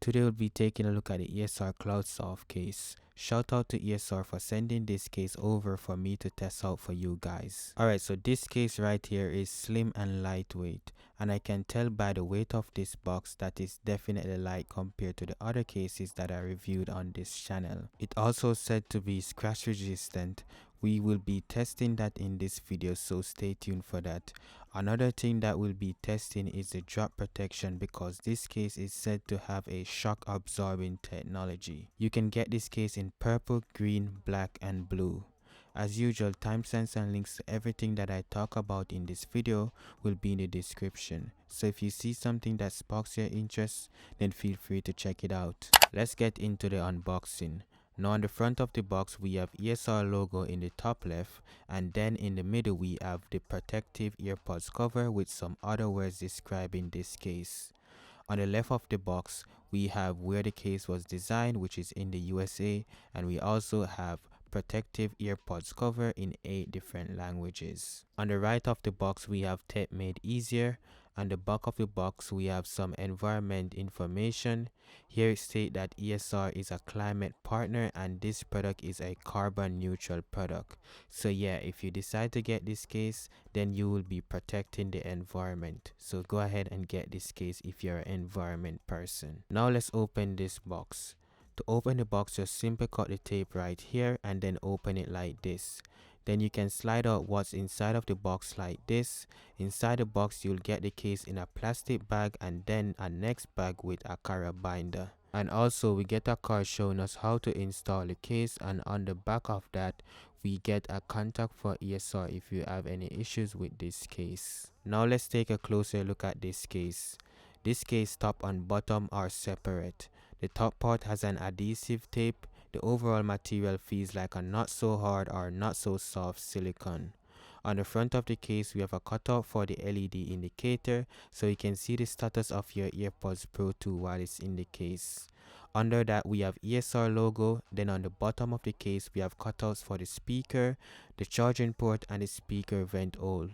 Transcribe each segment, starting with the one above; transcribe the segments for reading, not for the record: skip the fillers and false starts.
Today we'll be taking a look at the ESR Cloud Soft Case. Shout out to ESR for sending this case over for me to test out for you guys. Alright, so this case right here is slim and lightweight, and I can tell by the weight of this box that it's definitely light compared to the other cases that I reviewed on this channel. It also said to be scratch resistant. We will be testing that in this video, so stay tuned for that. Another thing that we'll be testing is the drop protection, because this case is said to have a shock absorbing technology. You can get this case in purple, green, black and blue. As usual, timestamps and links to everything that I talk about in this video will be in the description. So if you see something that sparks your interest, then feel free to check it out. Let's get into the unboxing. Now on the front of the box we have ESR logo in the top left, and then in the middle we have the protective AirPods cover with some other words describing this case. On the left of the box we have where the case was designed, which is in the USA, and we also have protective AirPods cover in 8 different languages. On the right of the box we have tech made easier. On the back of the box we have some environment information. Here it states that ESR is a climate partner and this product is a carbon neutral product. So yeah, if you decide to get this case, then you will be protecting the environment. So go ahead and get this case if you're an environment person. Now let's open this box. To open the box, just simply cut the tape right here and then open it like this. Then you can slide out what's inside of the box like this. Inside the box you'll get the case in a plastic bag and then a next bag with a carabiner. And also we get a card showing us how to install the case, and on the back of that we get a contact for ESR if you have any issues with this case. Now let's take a closer look at this case. This case top and bottom are separate. The top part has an adhesive tape. The overall material feels like a not so hard or not so soft silicone. On the front of the case we have a cutout for the LED indicator, so you can see the status of your AirPods Pro 2 while it's in the case. Under that we have ESR logo. Then on the bottom of the case we have cutouts for the speaker, the charging port and the speaker vent hole.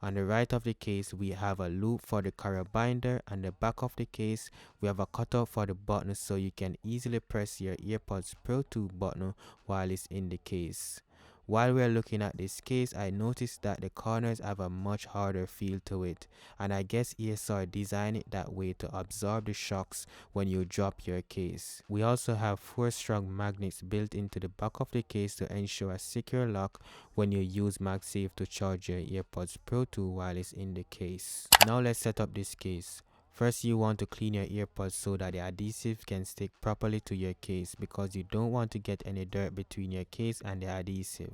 On the right of the case we have a loop for the carabiner, and the back of the case we have a cutout for the button, so you can easily press your AirPods Pro 2 button while it's in the case. While we are looking at this case, I noticed that the corners have a much harder feel to it, and I guess ESR designed it that way to absorb the shocks when you drop your case. We also have 4 strong magnets built into the back of the case to ensure a secure lock when you use MagSafe to charge your AirPods Pro 2 while it's in the case. Now let's set up this case. First you want to clean your AirPods so that the adhesive can stick properly to your case, because you don't want to get any dirt between your case and the adhesive.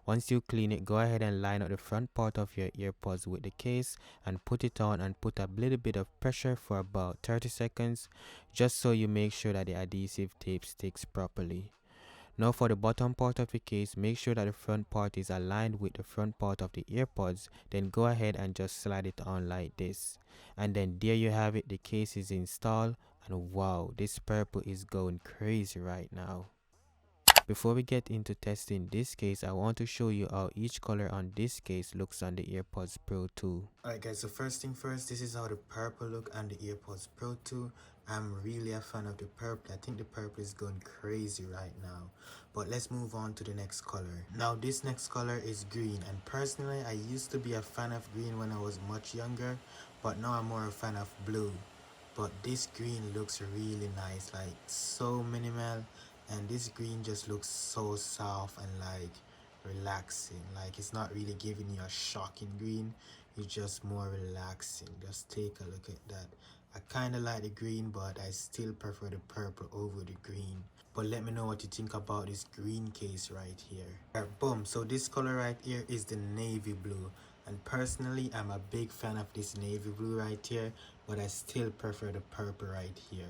Once you clean it, go ahead and line up the front part of your AirPods with the case and put it on, and put a little bit of pressure for about 30 seconds just so you make sure that the adhesive tape sticks properly. Now for the bottom part of the case, make sure that the front part is aligned with the front part of the AirPods. Then go ahead and just slide it on like this. And then there you have it, the case is installed, and wow, this purple is going crazy right now. Before we get into testing this case, I want to show you how each color on this case looks on the AirPods Pro 2. Alright guys, so first thing first, this is how the purple look on the AirPods Pro 2. I'm really a fan of the purple. I think the purple is going crazy right now. But let's move on to the next color. Now this next color is green, and personally I used to be a fan of green when I was much younger, but now I'm more a fan of blue. But this green looks really nice, like so minimal, and this green just looks so soft and like relaxing. Like it's not really giving you a shocking green, it's just more relaxing. Just take a look at that. I kind of like the green, but I still prefer the purple over the green. But let me know what you think about this green case right here. Alright, boom. So this color right here is the navy blue, and personally I'm a big fan of this navy blue right here, but I still prefer the purple right here.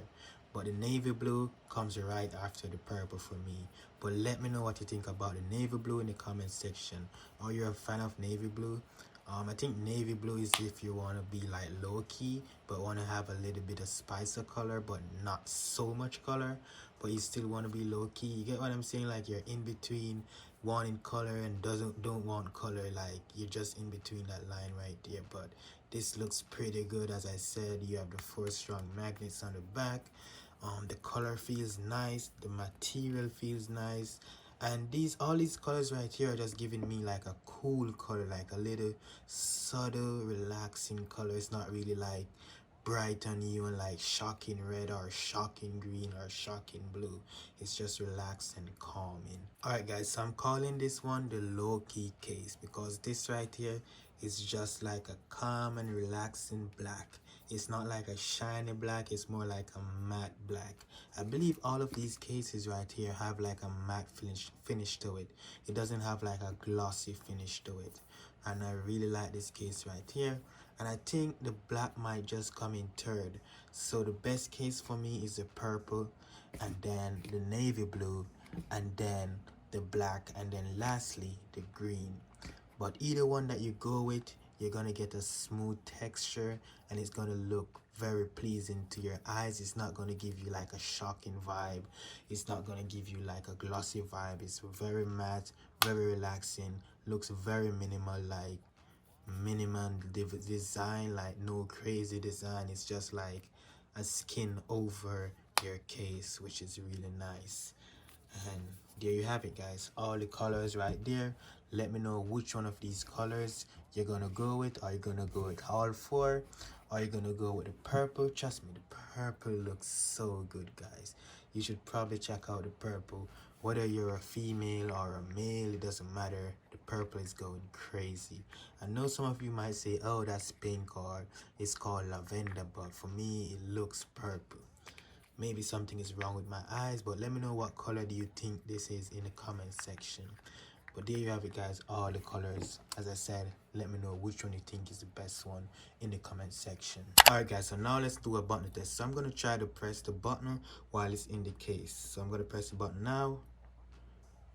But the navy blue comes right after the purple for me. But let me know what you think about the navy blue in the comment section. Are you a fan of navy blue? I think navy blue is if you want to be like low-key but want to have a little bit of spice of color but not so much color, but you still want to be low-key. You get what I'm saying? Like you're in between wanting color and don't want color. Like you're just in between that line right there. But this looks pretty good. As I said, you have the 4 strong magnets on the back. The color feels nice, the material feels nice, and all these colors right here are just giving me like a cool color, like a little subtle relaxing color. It's not really like bright and even like shocking red or shocking green or shocking blue. It's just relaxed and calming. Alright guys, so I'm calling this one the low-key case because this right here is just like a calm and relaxing black. It's not like a shiny black, it's more like a matte black. I believe all of these cases right here have like a matte finish to it. It doesn't have like a glossy finish to it. And I really like this case right here. And I think the black might just come in third. So the best case for me is the purple, and then the navy blue, and then the black, and then lastly the green. But either one that you go with, you're gonna get a smooth texture and it's gonna look very pleasing to your eyes. It's not gonna give you like a shocking vibe. It's not gonna give you like a glossy vibe. It's very matte, very relaxing, looks very minimal, like minimal design, like no crazy design. It's just like a skin over your case, which is really nice. And there you have it guys, all the colors right there. Let me know which one of these colors you're gonna go with. Are you gonna go with all four? Are you gonna go with the purple? Trust me, the purple looks so good guys. You should probably check out the purple. Whether you're a female or a male, it doesn't matter. The purple is going crazy. I know some of you might say, oh, that's pink or it's called lavender, but for me it looks purple. Maybe something is wrong with my eyes, but let me know what color do you think this is in the comment section. But there you have it guys, all the colors. As I said, let me know which one you think is the best one in the comment section. Alright guys, so now let's do a button test. So I'm going to try to press the button while it's in the case. So I'm going to press the button now.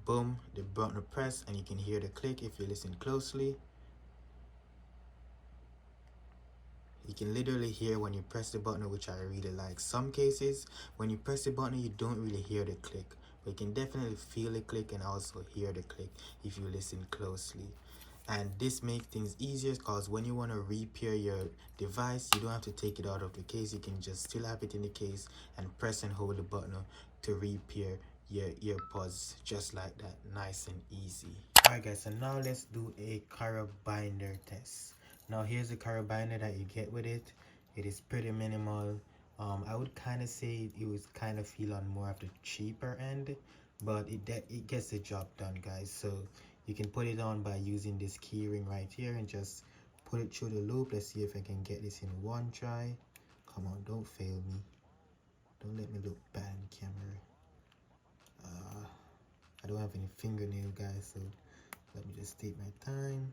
Boom, the button press, and you can hear the click if you listen closely. You can literally hear when you press the button, which I really like. Some cases, when you press the button, you don't really hear the click, but you can definitely feel the click and also hear the click if you listen closely. And this makes things easier because when you want to repair your device, you don't have to take it out of the case. You can just still have it in the case and press and hold the button to repair your earpods just like that, nice and easy. Alright guys, so now let's do a carabiner test. Now here's the carabiner that you get with it. It is pretty minimal. I would kind of say it was kind of feel on more of the cheaper end, but it gets the job done guys. So you can put it on by using this key ring right here and just put it through the loop. Let's see if I can get this in one try. Come on, don't fail me. Don't let me look bad in camera. I don't have any fingernail guys, so let me just take my time.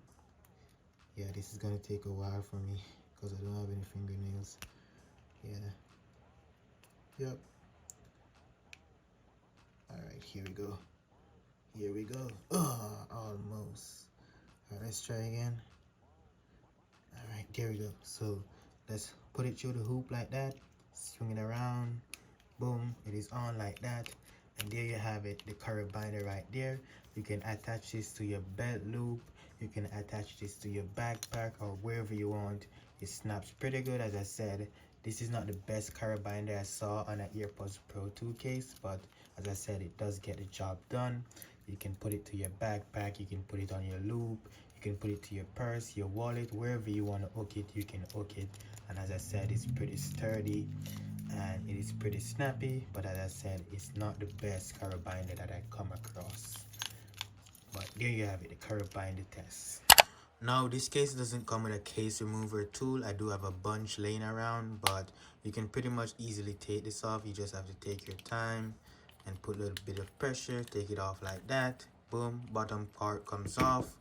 Yeah, this is gonna take a while for me because I don't have any fingernails. Yeah. Yep. Alright, here we go. Here we go. Oh, almost. Alright, let's try again. Alright, there we go. So let's put it through the hoop like that. Swing it around. Boom. It is on like that. And there you have it, the carabiner right there. You can attach this to your belt loop. You can attach this to your backpack or wherever you want. It snaps pretty good. As I said, this is not the best carabiner I saw on an AirPods Pro 2 case, but as I said, it does get the job done. You can put it to your backpack, you can put it on your loop, you can put it to your purse, your wallet, wherever you want to hook it, you can hook it. And as I said, it's pretty sturdy and it is pretty snappy, but as I said, it's not the best carabiner that I come across. But there you have it, the carabiner test. Now this case doesn't come with a case remover tool. I do have a bunch laying around, but you can pretty much easily take this off. You just have to take your time and put a little bit of pressure, take it off like that. Boom, bottom part comes off,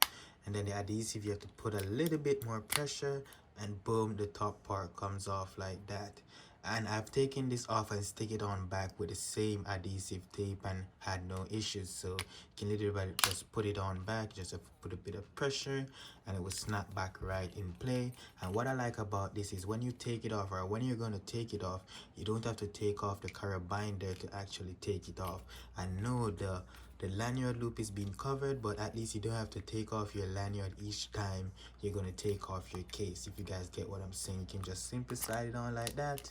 and then the adhesive, you have to put a little bit more pressure, and boom, the top part comes off like that. And I've taken this off and stick it on back with the same adhesive tape and had no issues. So you can literally just put it on back, just have to put a bit of pressure and it will snap back right in play. And what I like about this is when you take it off, or when you're going to take it off, you don't have to take off the carabiner to actually take it off. I know the lanyard loop is being covered, but at least you don't have to take off your lanyard each time you're going to take off your case. If you guys get what I'm saying, you can just simply slide it on like that,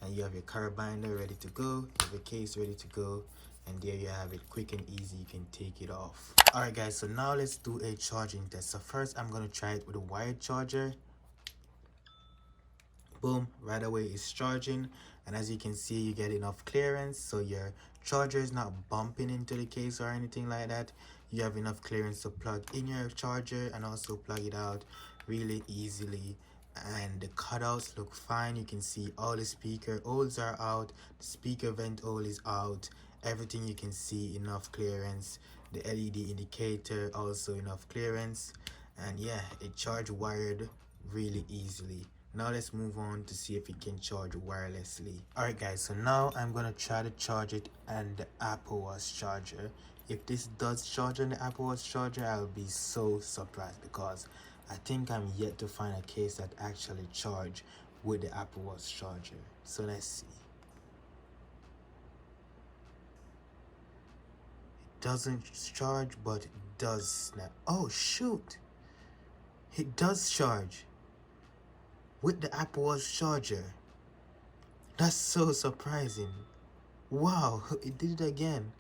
and you have your carabiner ready to go, you have your case ready to go, and there you have it, quick and easy. You can take it off. Alright guys, so now let's do a charging test. So first I'm going to try it with a wired charger. Boom, right away it's charging, and as you can see, you get enough clearance, so your charger is not bumping into the case or anything like that. You have enough clearance to plug in your charger and also plug it out really easily, and the cutouts look fine. You can see all the speaker holes are out, the speaker vent hole is out, everything you can see enough clearance. The LED indicator also enough clearance, and yeah, it charged wired really easily. Now let's move on to see if it can charge wirelessly. Alright guys, so now I'm gonna try to charge it on the Apple Watch charger. If this does charge on the Apple Watch charger, I'll be so surprised, because I think I'm yet to find a case that actually charge with the Apple Watch charger. So let's see. It doesn't charge, but it does snap. Oh shoot! It does charge with the Apple Watch charger. That's so surprising. Wow, it did it again.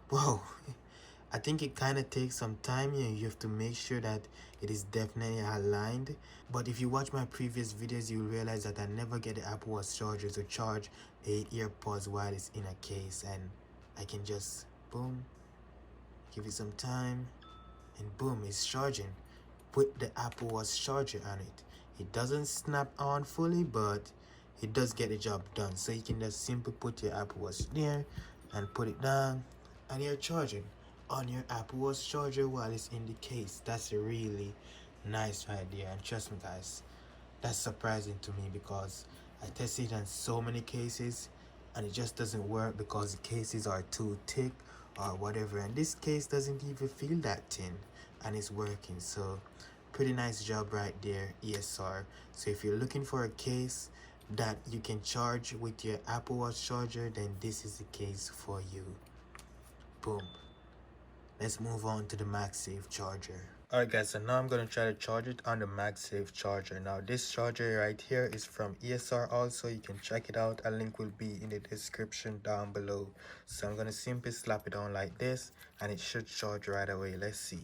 Wow, I think it kind of takes some time. You have to make sure that it is definitely aligned. But if you watch my previous videos, you'll realize that I never get the Apple Watch charger to charge a EarPods while it's in a case, and I can just boom, give it some time, and boom, it's charging with the Apple Watch charger on it. It doesn't snap on fully, but it does get the job done. So you can just simply put your Apple Watch there and put it down, and you're charging on your Apple Watch charger while it's in the case. That's really nice right there. And trust me guys, that's surprising to me, because I tested it on so many cases and it just doesn't work because the cases are too thick or whatever, and this case doesn't even feel that thin and it's working. So pretty nice job right there, ESR. So if you're looking for a case that you can charge with your Apple Watch charger, then this is the case for you. Boom. Let's move on to the MagSafe charger. Alright guys, so now I'm going to try to charge it on the MagSafe charger. Now this charger right here is from ESR also. You can check it out. A link will be in the description down below. So I'm going to simply slap it on like this and it should charge right away. Let's see.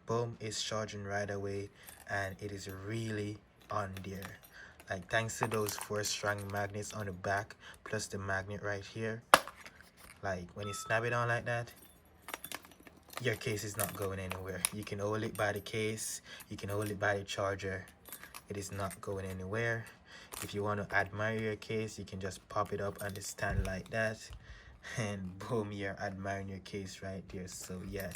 Boom, it's charging right away and it is really on there. Like, thanks to those 4 strong magnets on the back plus the magnet right here. Like, when you snap it on like that, your case is not going anywhere. You can hold it by the case, you can hold it by the charger. It is not going anywhere. If you want to admire your case, you can just pop it up on the stand like that, and boom, you're admiring your case right there. So yeah,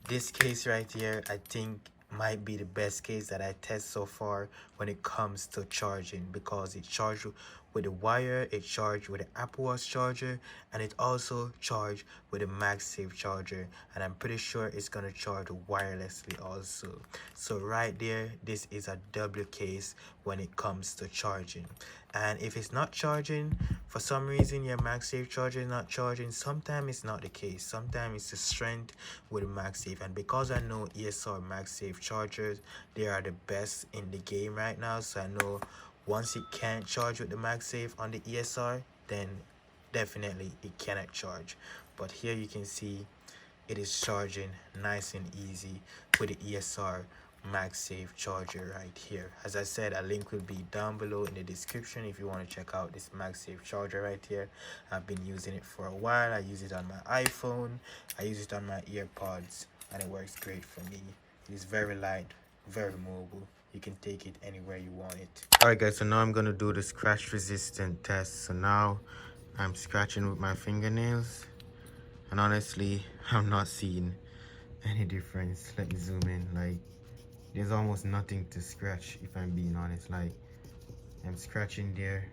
this case right here, I think might be the best case that I test so far when it comes to charging, because it charged with the wire, it charged with the Apple Watch charger, and it also charged with the MagSafe charger, and I'm pretty sure it's gonna charge wirelessly also. So right there, this is a W case when it comes to charging. And if it's not charging, for some reason your MagSafe charger is not charging, sometimes it's not the case. Sometimes it's the strength with the MagSafe, and because I know ESR MagSafe chargers, they are the best in the game right now, so I know once it can't charge with the MagSafe on the ESR, then definitely it cannot charge. But here you can see it is charging nice and easy with the ESR MagSafe charger right here. As I said, a link will be down below in the description if you want to check out this MagSafe charger right here. I've been using it for a while. I use it on my iPhone, I use it on my EarPods, and it works great for me. It is very light, very mobile. You can take it anywhere you want it. Alright guys, so now I'm going to do the scratch resistant test. So now I'm scratching with my fingernails, and honestly, I'm not seeing any difference. Let me zoom in. Like, there's almost nothing to scratch, if I'm being honest. Like, I'm scratching there.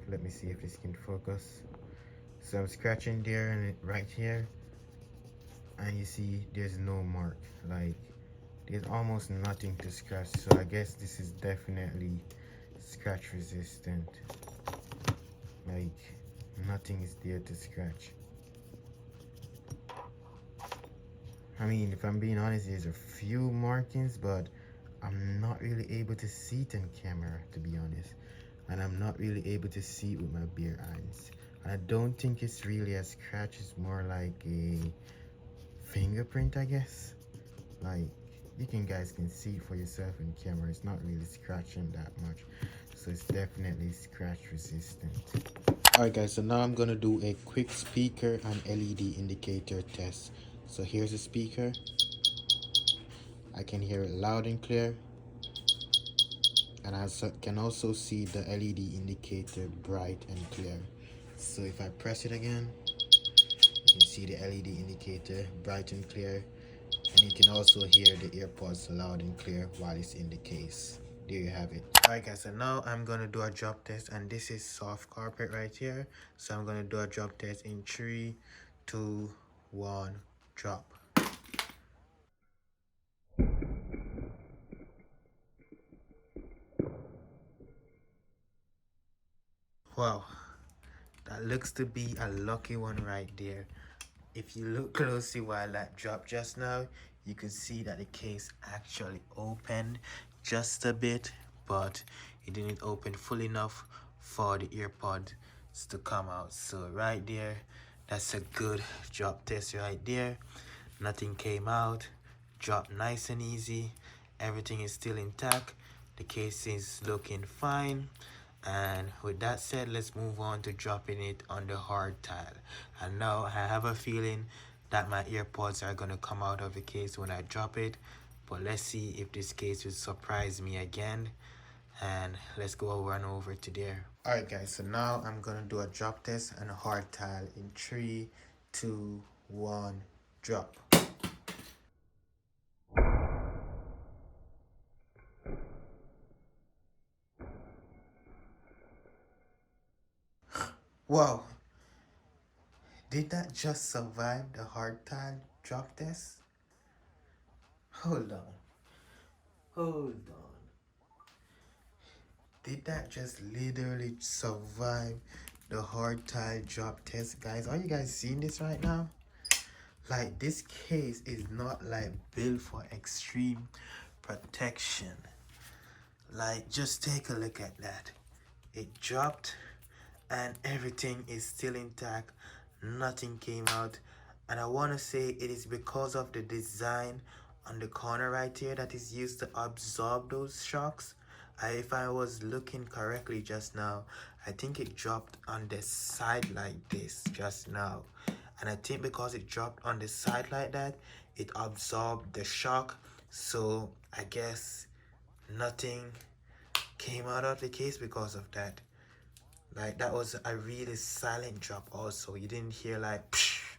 Let me see if this can focus. So I'm scratching there and right here, and you see there's no mark. Like, there's almost nothing to scratch. So I guess this is definitely scratch resistant. Like, nothing is there to scratch. I mean, if I'm being honest, there's a few markings, but I'm not really able to see it on camera, to be honest. And I'm not really able to see it with my bare eyes. And I don't think it's really a scratch, it's more like a fingerprint, I guess. Like, you can guys can see it for yourself in camera. It's not really scratching that much, so it's definitely scratch resistant. Alright guys, so now I'm gonna do a quick speaker and LED indicator test. So here's the speaker. I can hear it loud and clear, and I can also see the LED indicator bright and clear. So if I press it again, you can see the LED indicator bright and clear, and you can also hear the AirPods loud and clear while it's in the case. There you have it. Alright guys, so now I'm gonna do a drop test, and this is soft carpet right here. So I'm gonna do a drop test in 3, 2, 1, drop. Wow, that looks to be a lucky one right there. If you look closely while that dropped just now, you can see that the case actually opened just a bit, but it didn't open full enough for the AirPods to come out. So right there, that's a good drop test right there. Nothing came out, dropped nice and easy. Everything is still intact. The case is looking fine. And with that said, let's move on to dropping it on the hard tile. And now I have a feeling that my AirPods are gonna come out of the case when I drop it, but let's see if this case will surprise me again. And let's go over and over to there. Alright guys, so now I'm gonna do a drop test on a hard tile in 3, 2, 1, drop. Wow, did that just survive the hard tile drop test? Hold on. Hold on. Did that just literally survive the hard tile drop test, guys? Are you guys seeing this right now? Like, this case is not like built for extreme protection. Like, just take a look at that. It dropped and everything is still intact. Nothing came out. And I want to say it is because of the design on the corner right here that is used to absorb those shocks. If I was looking correctly just now, I think it dropped on the side like this just now. And I think because it dropped on the side like that, it absorbed the shock. So I guess nothing came out of the case because of that. Like, that was a really silent drop also. You didn't hear like psh,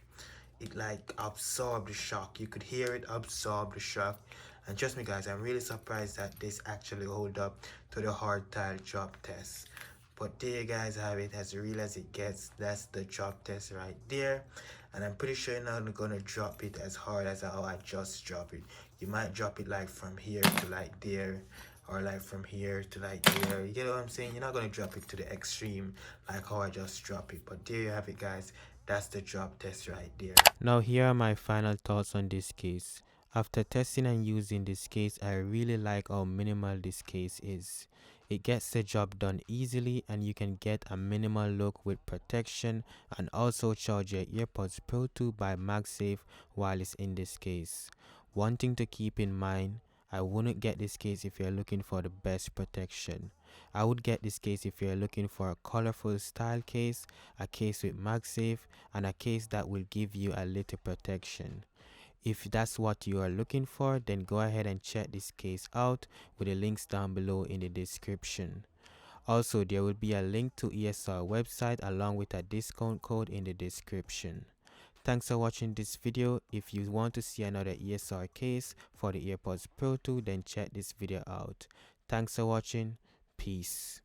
it like absorbed the shock. You could hear it absorb the shock. And trust me guys, I'm really surprised that this actually hold up to the hard tile drop test. But there you guys have it, as real as it gets. That's the drop test right there. And I'm pretty sure you're not gonna drop it as hard as how I just drop it. You might drop it like from here to like there, or like from here to like there. You get what I'm saying? You're not gonna drop it to the extreme like how I just drop it. But there you have it guys. That's the drop test right there. Now here are my final thoughts on this case. After testing and using this case, I really like how minimal this case is. It gets the job done easily, and you can get a minimal look with protection, and also charge your AirPods Pro 2 by MagSafe while it's in this case. One thing to keep in mind, I wouldn't get this case if you're looking for the best protection. I would get this case if you're looking for a colorful style case, a case with MagSafe, and a case that will give you a little protection. If that's what you are looking for, then go ahead and check this case out with the links down below in the description. Also, there will be a link to ESR website along with a discount code in the description. Thanks for watching this video. If you want to see another ESR case for the AirPods Pro 2, then check this video out. Thanks for watching. Peace.